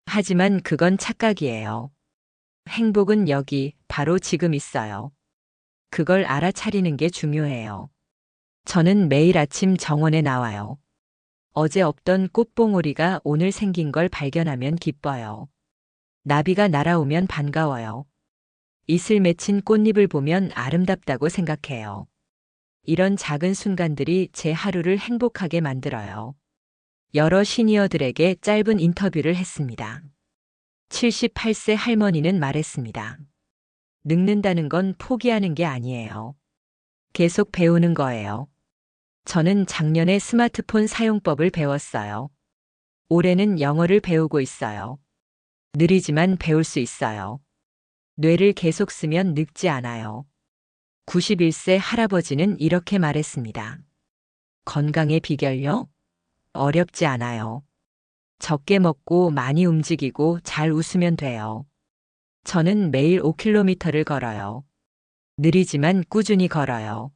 하지만 그건 착각이에요. 행복은 여기, 바로 지금 있어요. 그걸 알아차리는 게 중요해요. 저는 매일 아침 정원에 나와요. 어제 없던 꽃봉오리가 오늘 생긴 걸 발견하면 기뻐요. 나비가 날아오면 반가워요. 이슬 맺힌 꽃잎을 보면 아름답다고 생각해요. 이런 작은 순간들이 제 하루를 행복하게 만들어요. 여러 시니어들에게 짧은 인터뷰를 했습니다. 78세 할머니는 말했습니다. 늙는다는 건 포기하는 게 아니에요. 계속 배우는 거예요. 저는 작년에 스마트폰 사용법을 배웠어요. 올해는 영어를 배우고 있어요. 느리지만 배울 수 있어요. 뇌를 계속 쓰면 늙지 않아요. 91세 할아버지는 이렇게 말했습니다. 건강의 비결요? 어렵지 않아요. 적게 먹고 많이 움직이고 잘 웃으면 돼요. 저는 매일 5km를 걸어요. 느리지만 꾸준히 걸어요.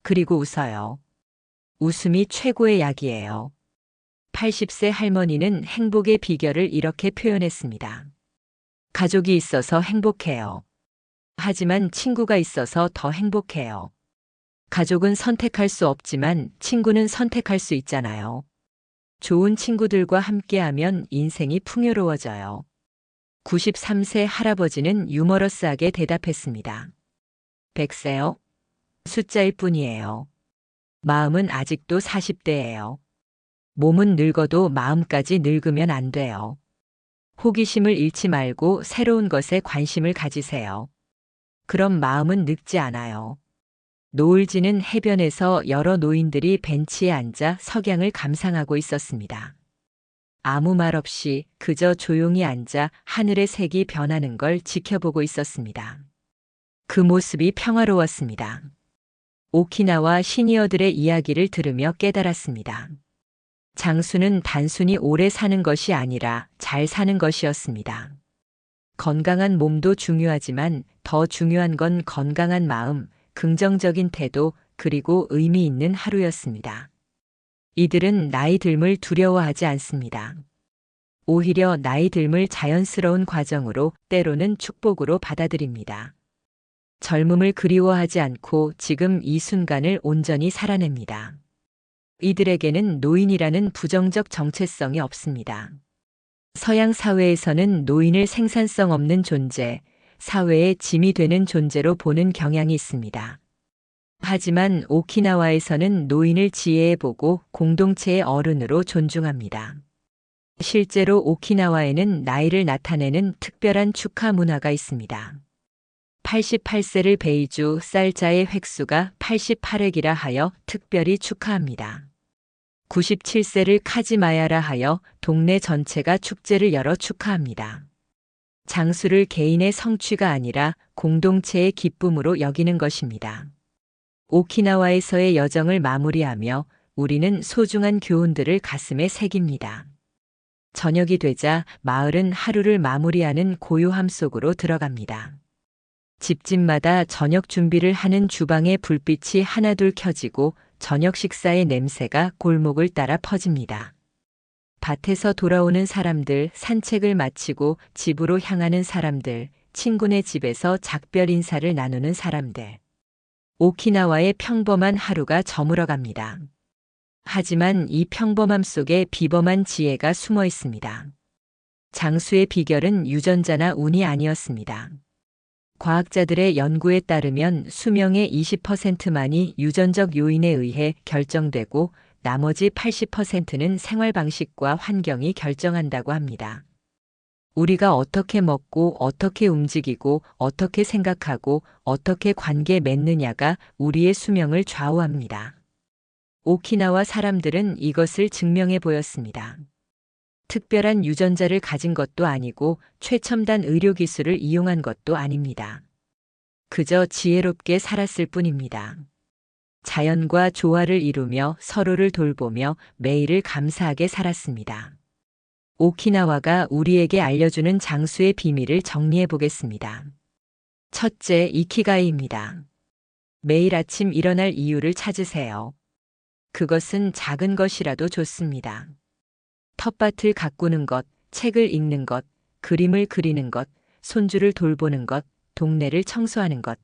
그리고 웃어요. 웃음이 최고의 약이에요. 80세 할머니는 행복의 비결을 이렇게 표현했습니다. 가족이 있어서 행복해요. 하지만 친구가 있어서 더 행복해요. 가족은 선택할 수 없지만 친구는 선택할 수 있잖아요. 좋은 친구들과 함께하면 인생이 풍요로워져요. 93세 할아버지는 유머러스하게 대답했습니다. 100세요? 숫자일 뿐이에요. 마음은 아직도 40대예요. 몸은 늙어도 마음까지 늙으면 안 돼요. 호기심을 잃지 말고 새로운 것에 관심을 가지세요. 그럼 마음은 늙지 않아요. 노을 지는 해변에서 여러 노인들이 벤치에 앉아 석양을 감상하고 있었습니다. 아무 말 없이 그저 조용히 앉아 하늘의 색이 변하는 걸 지켜보고 있었습니다. 그 모습이 평화로웠습니다. 오키나와 시니어들의 이야기를 들으며 깨달았습니다. 장수는 단순히 오래 사는 것이 아니라 잘 사는 것이었습니다. 건강한 몸도 중요하지만 더 중요한 건 건강한 마음, 긍정적인 태도, 그리고 의미 있는 하루였습니다. 이들은 나이 듦을 두려워하지 않습니다. 오히려 나이 듦을 자연스러운 과정으로 때로는 축복으로 받아들입니다. 젊음을 그리워하지 않고 지금 이 순간을 온전히 살아냅니다. 이들에게는 노인이라는 부정적 정체성이 없습니다. 서양 사회에서는 노인을 생산성 없는 존재, 사회의 짐이 되는 존재로 보는 경향이 있습니다. 하지만 오키나와에서는 노인을 지혜에 보고 공동체의 어른으로 존중합니다. 실제로 오키나와에는 나이를 나타내는 특별한 축하 문화가 있습니다. 88세를 베이주 쌀자의 획수가 88획이라 하여 특별히 축하합니다. 97세를 카지마야라 하여 동네 전체가 축제를 열어 축하합니다. 장수를 개인의 성취가 아니라 공동체의 기쁨으로 여기는 것입니다. 오키나와에서의 여정을 마무리하며 우리는 소중한 교훈들을 가슴에 새깁니다. 저녁이 되자 마을은 하루를 마무리하는 고요함 속으로 들어갑니다. 집집마다 저녁 준비를 하는 주방의 불빛이 하나둘 켜지고 저녁 식사의 냄새가 골목을 따라 퍼집니다. 밭에서 돌아오는 사람들, 산책을 마치고 집으로 향하는 사람들, 친구네 집에서 작별 인사를 나누는 사람들. 오키나와의 평범한 하루가 저물어갑니다. 하지만 이 평범함 속에 비범한 지혜가 숨어 있습니다. 장수의 비결은 유전자나 운이 아니었습니다. 과학자들의 연구에 따르면 수명의 20%만이 유전적 요인에 의해 결정되고 나머지 80%는 생활 방식과 환경이 결정한다고 합니다. 우리가 어떻게 먹고 어떻게 움직이고 어떻게 생각하고 어떻게 관계 맺느냐가 우리의 수명을 좌우합니다. 오키나와 사람들은 이것을 증명해 보였습니다. 특별한 유전자를 가진 것도 아니고 최첨단 의료기술을 이용한 것도 아닙니다. 그저 지혜롭게 살았을 뿐입니다. 자연과 조화를 이루며 서로를 돌보며 매일을 감사하게 살았습니다. 오키나와가 우리에게 알려주는 장수의 비밀을 정리해 보겠습니다. 첫째, 이키가이입니다. 매일 아침 일어날 이유를 찾으세요. 그것은 작은 것이라도 좋습니다. 텃밭을 가꾸는 것, 책을 읽는 것, 그림을 그리는 것, 손주를 돌보는 것, 동네를 청소하는 것.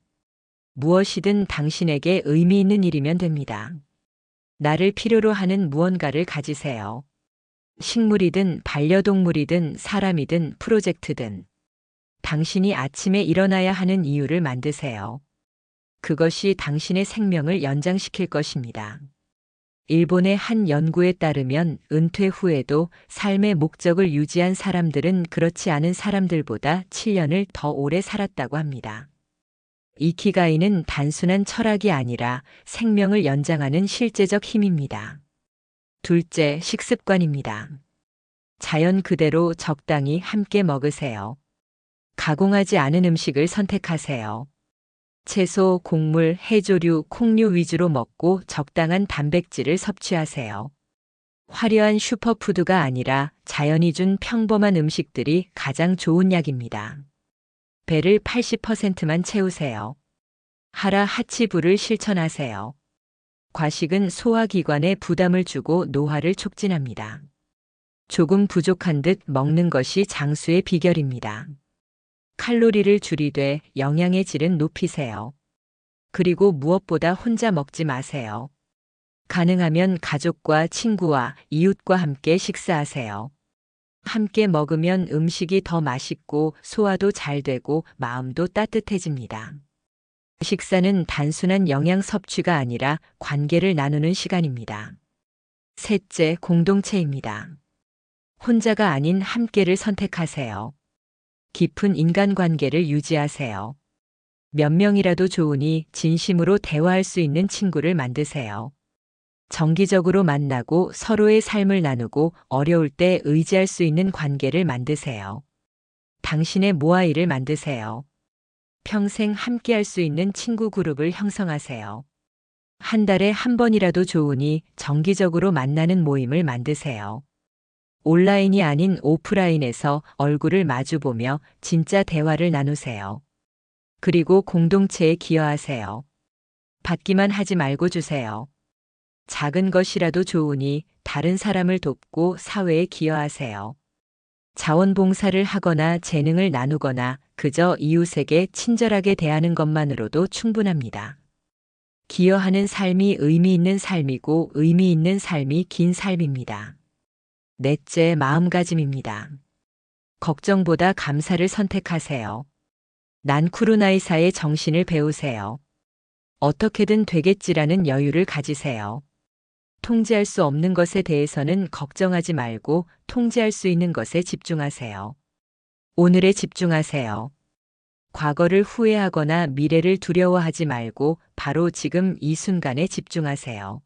무엇이든 당신에게 의미 있는 일이면 됩니다. 나를 필요로 하는 무언가를 가지세요. 식물이든 반려동물이든 사람이든 프로젝트든. 당신이 아침에 일어나야 하는 이유를 만드세요. 그것이 당신의 생명을 연장시킬 것입니다. 일본의 한 연구에 따르면 은퇴 후에도 삶의 목적을 유지한 사람들은 그렇지 않은 사람들보다 7년을 더 오래 살았다고 합니다. 이키가이는 단순한 철학이 아니라 생명을 연장하는 실제적 힘입니다. 둘째, 식습관입니다. 자연 그대로 적당히 함께 먹으세요. 가공하지 않은 음식을 선택하세요. 채소, 곡물, 해조류, 콩류 위주로 먹고 적당한 단백질을 섭취하세요. 화려한 슈퍼푸드가 아니라 자연이 준 평범한 음식들이 가장 좋은 약입니다. 배를 80%만 채우세요. 하라 하치부를 실천하세요. 과식은 소화기관에 부담을 주고 노화를 촉진합니다. 조금 부족한 듯 먹는 것이 장수의 비결입니다. 칼로리를 줄이되 영양의 질은 높이세요. 그리고 무엇보다 혼자 먹지 마세요. 가능하면 가족과 친구와 이웃과 함께 식사하세요. 함께 먹으면 음식이 더 맛있고 소화도 잘 되고 마음도 따뜻해집니다. 식사는 단순한 영양 섭취가 아니라 관계를 나누는 시간입니다. 셋째, 공동체입니다. 혼자가 아닌 함께를 선택하세요. 깊은 인간관계를 유지하세요. 몇 명이라도 좋으니 진심으로 대화할 수 있는 친구를 만드세요. 정기적으로 만나고 서로의 삶을 나누고 어려울 때 의지할 수 있는 관계를 만드세요. 당신의 모아이를 만드세요. 평생 함께할 수 있는 친구 그룹을 형성하세요. 한 달에 한 번이라도 좋으니 정기적으로 만나는 모임을 만드세요. 온라인이 아닌 오프라인에서 얼굴을 마주보며 진짜 대화를 나누세요. 그리고 공동체에 기여하세요. 받기만 하지 말고 주세요. 작은 것이라도 좋으니 다른 사람을 돕고 사회에 기여하세요. 자원봉사를 하거나 재능을 나누거나 그저 이웃에게 친절하게 대하는 것만으로도 충분합니다. 기여하는 삶이 의미 있는 삶이고 의미 있는 삶이 긴 삶입니다. 넷째, 마음가짐입니다. 걱정보다 감사를 선택하세요. 난쿠르나이사의 정신을 배우세요. 어떻게든 되겠지라는 여유를 가지세요. 통제할 수 없는 것에 대해서는 걱정하지 말고 통제할 수 있는 것에 집중하세요. 오늘에 집중하세요. 과거를 후회하거나 미래를 두려워하지 말고 바로 지금 이 순간에 집중하세요.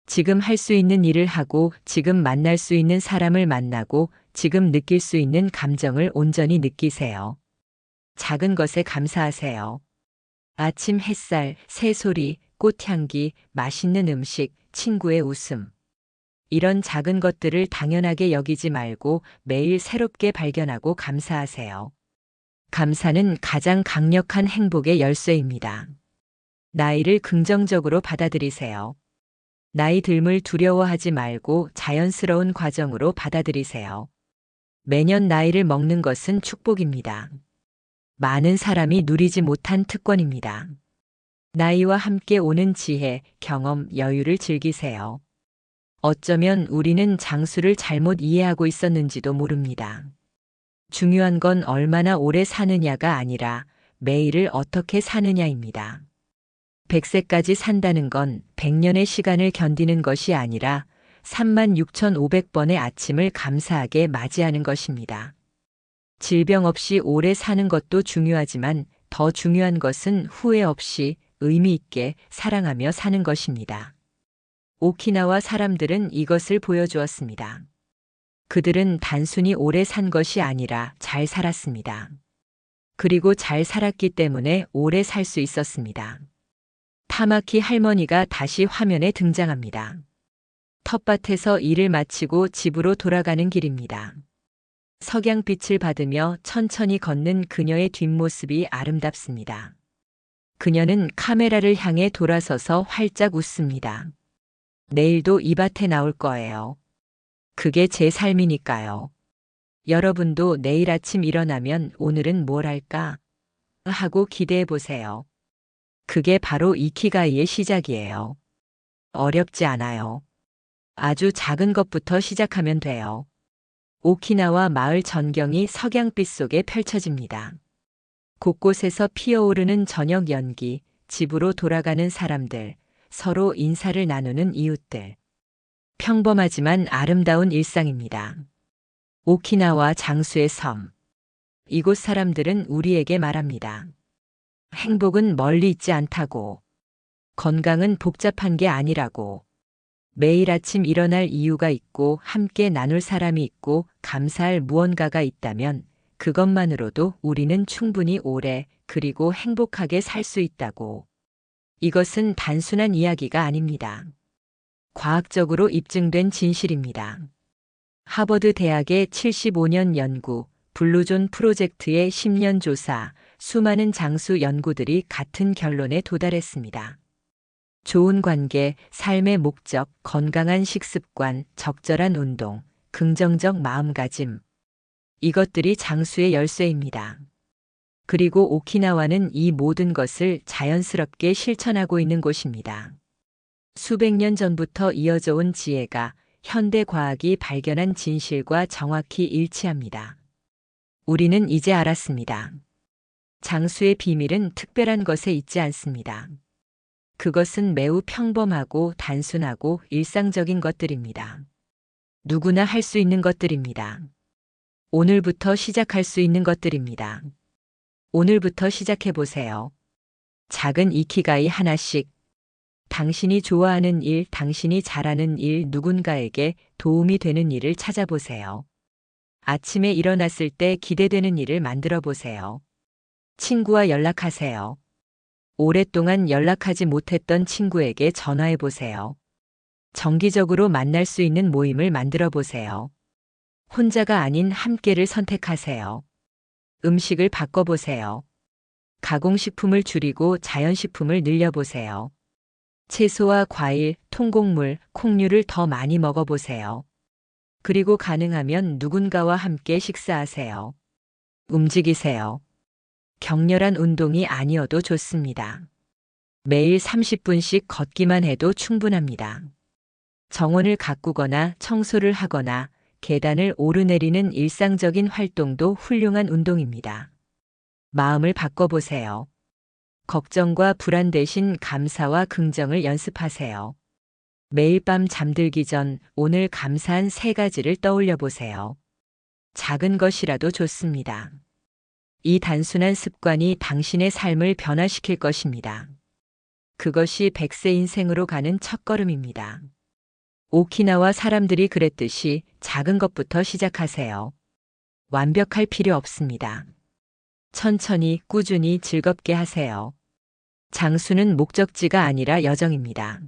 지금 할 수 있는 일을 하고 지금 만날 수 있는 사람을 만나고 지금 느낄 수 있는 감정을 온전히 느끼세요. 작은 것에 감사하세요. 아침 햇살, 새소리, 꽃향기, 맛있는 음식, 친구의 웃음. 이런 작은 것들을 당연하게 여기지 말고 매일 새롭게 발견하고 감사하세요. 감사는 가장 강력한 행복의 열쇠입니다. 나이를 긍정적으로 받아들이세요. 나이 듦을 두려워하지 말고 자연스러운 과정으로 받아들이세요. 매년 나이를 먹는 것은 축복입니다. 많은 사람이 누리지 못한 특권입니다. 나이와 함께 오는 지혜, 경험, 여유를 즐기세요. 어쩌면 우리는 장수를 잘못 이해하고 있었는지도 모릅니다. 중요한 건 얼마나 오래 사느냐가 아니라 매일을 어떻게 사느냐입니다. 100세까지 산다는 건 100년의 시간을 견디는 것이 아니라 36,500번의 아침을 감사하게 맞이하는 것입니다. 질병 없이 오래 사는 것도 중요하지만 더 중요한 것은 후회 없이 의미 있게 사랑하며 사는 것입니다. 오키나와 사람들은 이것을 보여주었습니다. 그들은 단순히 오래 산 것이 아니라 잘 살았습니다. 그리고 잘 살았기 때문에 오래 살 수 있었습니다. 타마키 할머니가 다시 화면에 등장합니다. 텃밭에서 일을 마치고 집으로 돌아가는 길입니다. 석양빛을 받으며 천천히 걷는 그녀의 뒷모습이 아름답습니다. 그녀는 카메라를 향해 돌아서서 활짝 웃습니다. 내일도 이 밭에 나올 거예요. 그게 제 삶이니까요. 여러분도 내일 아침 일어나면 오늘은 뭘 할까? 하고 기대해 보세요. 그게 바로 이키가이의 시작이에요. 어렵지 않아요. 아주 작은 것부터 시작하면 돼요. 오키나와 마을 전경이 석양빛 속에 펼쳐집니다. 곳곳에서 피어오르는 저녁 연기, 집으로 돌아가는 사람들, 서로 인사를 나누는 이웃들. 평범하지만 아름다운 일상입니다. 오키나와 장수의 섬. 이곳 사람들은 우리에게 말합니다. 행복은 멀리 있지 않다고. 건강은 복잡한 게 아니라고. 매일 아침 일어날 이유가 있고 함께 나눌 사람이 있고 감사할 무언가가 있다면 그것만으로도 우리는 충분히 오래 그리고 행복하게 살 수 있다고. 이것은 단순한 이야기가 아닙니다. 과학적으로 입증된 진실입니다. 하버드 대학의 75년 연구, 블루존 프로젝트의 10년 조사, 수많은 장수 연구들이 같은 결론에 도달했습니다. 좋은 관계, 삶의 목적, 건강한 식습관, 적절한 운동, 긍정적 마음가짐. 이것들이 장수의 열쇠입니다. 그리고 오키나와는 이 모든 것을 자연스럽게 실천하고 있는 곳입니다. 수백 년 전부터 이어져 온 지혜가 현대 과학이 발견한 진실과 정확히 일치합니다. 우리는 이제 알았습니다. 장수의 비밀은 특별한 것에 있지 않습니다. 그것은 매우 평범하고 단순하고 일상적인 것들입니다. 누구나 할 수 있는 것들입니다. 오늘부터 시작할 수 있는 것들입니다. 오늘부터 시작해 보세요. 작은 이키가이 하나씩. 당신이 좋아하는 일, 당신이 잘하는 일, 누군가에게 도움이 되는 일을 찾아보세요. 아침에 일어났을 때 기대되는 일을 만들어 보세요. 친구와 연락하세요. 오랫동안 연락하지 못했던 친구에게 전화해 보세요. 정기적으로 만날 수 있는 모임을 만들어 보세요. 혼자가 아닌 함께를 선택하세요. 음식을 바꿔보세요. 가공식품을 줄이고 자연식품을 늘려보세요. 채소와 과일, 통곡물, 콩류를 더 많이 먹어보세요. 그리고 가능하면 누군가와 함께 식사하세요. 움직이세요. 격렬한 운동이 아니어도 좋습니다. 매일 30분씩 걷기만 해도 충분합니다. 정원을 가꾸거나 청소를 하거나 계단을 오르내리는 일상적인 활동도 훌륭한 운동입니다. 마음을 바꿔보세요. 걱정과 불안 대신 감사와 긍정을 연습하세요. 매일 밤 잠들기 전 오늘 감사한 3가지를 떠올려 보세요. 작은 것이라도 좋습니다. 이 단순한 습관이 당신의 삶을 변화시킬 것입니다. 그것이 100세 인생으로 가는 첫걸음입니다. 오키나와 사람들이 그랬듯이 작은 것부터 시작하세요. 완벽할 필요 없습니다. 천천히 꾸준히 즐겁게 하세요. 장수는 목적지가 아니라 여정입니다.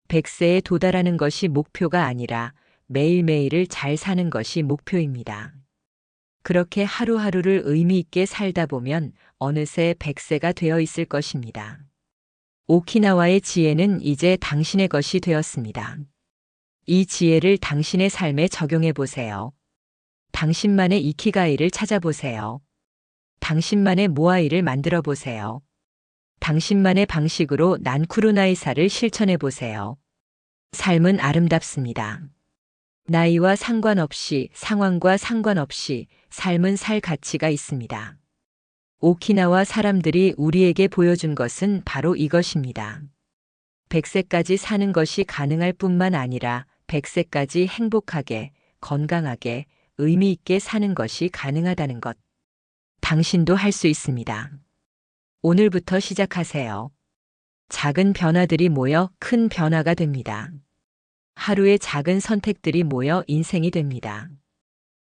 100세에 도달하는 것이 목표가 아니라 매일매일을 잘 사는 것이 목표입니다. 그렇게 하루하루를 의미 있게 살다 보면 어느새 100세가 되어 있을 것입니다. 오키나와의 지혜는 이제 당신의 것이 되었습니다. 이 지혜를 당신의 삶에 적용해 보세요. 당신만의 이키가이를 찾아보세요. 당신만의 모아이를 만들어 보세요. 당신만의 방식으로 난쿠루나이사를 실천해 보세요. 삶은 아름답습니다. 나이와 상관없이, 상황과 상관없이 삶은 살 가치가 있습니다. 오키나와 사람들이 우리에게 보여준 것은 바로 이것입니다. 100세까지 사는 것이 가능할 뿐만 아니라 100세까지 행복하게, 건강하게, 의미 있게 사는 것이 가능하다는 것. 당신도 할 수 있습니다. 오늘부터 시작하세요. 작은 변화들이 모여 큰 변화가 됩니다. 하루의 작은 선택들이 모여 인생이 됩니다.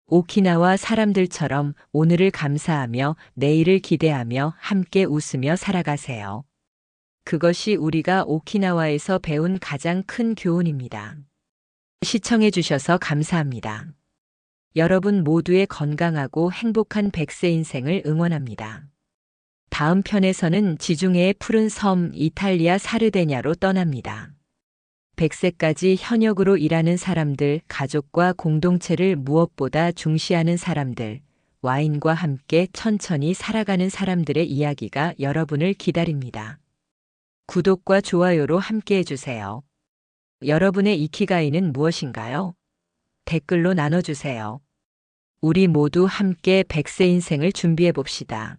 오키나와 사람들처럼 오늘을 감사하며 내일을 기대하며 함께 웃으며 살아가세요. 그것이 우리가 오키나와에서 배운 가장 큰 교훈입니다. 시청해 주셔서 감사합니다. 여러분 모두의 건강하고 행복한 100세 인생을 응원합니다. 다음 편에서는 지중해의 푸른 섬 이탈리아 사르데냐로 떠납니다. 100세까지 현역으로 일하는 사람들, 가족과 공동체를 무엇보다 중시하는 사람들, 와인과 함께 천천히 살아가는 사람들의 이야기가 여러분을 기다립니다. 구독과 좋아요로 함께 해주세요. 여러분의 이키가이는 무엇인가요? 댓글로 나눠주세요. 우리 모두 함께 100세 인생을 준비해 봅시다.